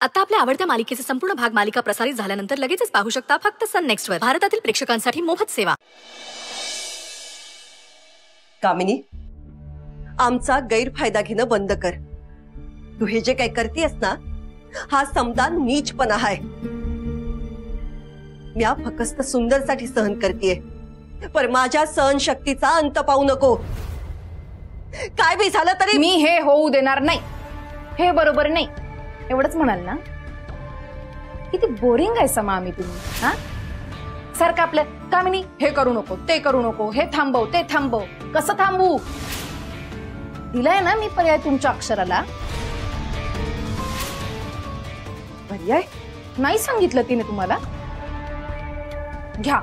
आता आपल्या आवडत्या मालिकेचे संपूर्ण भाग मालिका प्रसारित झाल्यानंतर लगेचच पाहू शकता फक्त सन नेक्स्ट वर। भारतातील प्रेक्षकांसाठी मोफत सेवा। कामिनी, आमचा गैरफायदा घेणं बंद कर। तू हे जे काही करतेस ना, हा समदा नीचपणा आहे। मी फक्त सुंदरसाठी सहन करतेय, पर माझ्या सहन शक्तीचा अंत पाहू नको। काय बी झालं तरी मी हे होऊ देणार नाही। हे बरोबर नाही एवढंच म्हणाल ना? किती बोरिंग आहे समा आम्ही तुम्ही। हा सारखं आपलं कामिनी हे करू नको, ते करू नको, हे थांबव, ते थांबव। कसं थांबू? दिलाय ना मी पर्याय तुमच्या अक्षराला। पर्याय नाही सांगितलं तिने तुम्हाला? घ्या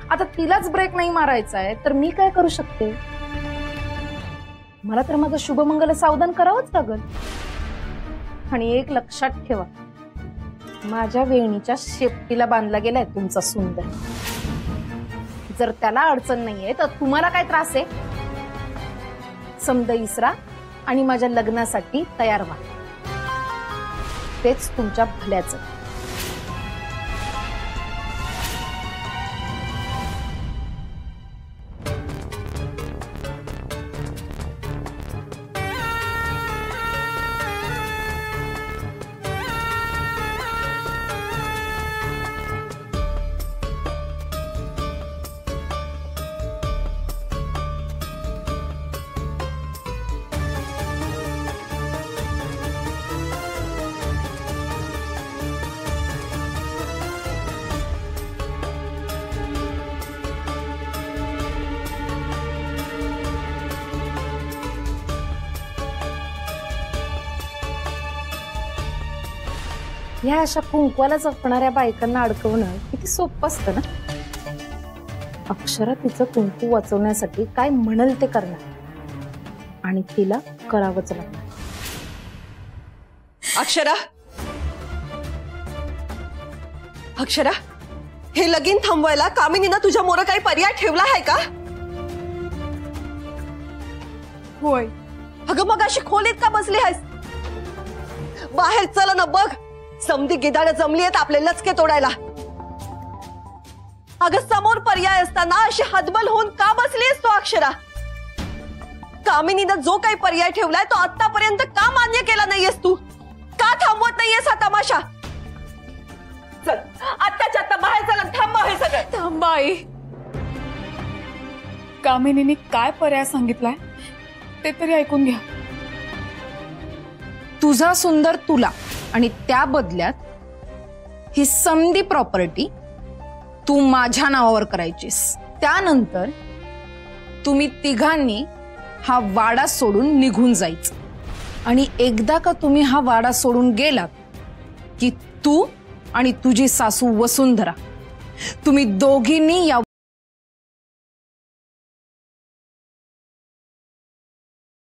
आता तिलाच ब्रेक नाही मारायचा आहे तर मी काय करू शकते? मला तर माझं शुभमंगल सावधान करावंच लागेल। आणि एक लक्षात ठेवा, माझ्या वेणीच्या शेपटीला बांधला गेलाय तुमचा सुंदर। जर त्याला अडचण नाहीये तर तुम्हाला काय त्रास आहे? समद इसरा आणि माझ्या लग्नासाठी तयार व्हा, तेच तुमच्या भल्याचं। या अशा कुंकवाला जपणाऱ्या बायकांना अडकवणं किती सोपं असतं ना। अक्षरा तिचं कुंकू वाचवण्यासाठी काय म्हणल ते करणार आणि तिला करावंच लागणार। अक्षरा, अक्षरा, हे लगीन थांबवायला कामिनीनं तुझ्या मोर काही पर्याय ठेवला आहे का? होय। अगं मग अशी खोलीत का बसली आहेस? बाहेर चल ना बघ, समधी गिधाडं जमली आहेत आपले लचके तोडायला। अगं समोर पर्याय असताना अशी हतबल होऊन का बसलीस तो? अक्षरा, कामिनीनं जो काही पर्याय ठेवलाय तो आतापर्यंत का मान्य केला नाहीयेस तू? का थांबवत नाहीयेस हा तमाशा? चल आत्ताच्या आत्ता बाहेर चला, थांबव हे सगळं। थांबा आई, कामिनीने काय पर्याय सांगितलाय ते तरी ऐकून घ्या। तुझा सुंदर तुला आणि त्या बदल्यात ही समधी प्रॉपर्टी तू माझ्या नावावर करायचीस। त्यानंतर तुम्ही तिघांनी हा वाडा सोडून निघून जायचं। आणि एकदा का तुम्ही हा वाडा सोडून गेलात की तू आणि तुझी सासू वसुंधरा, तुम्ही दोघींनी या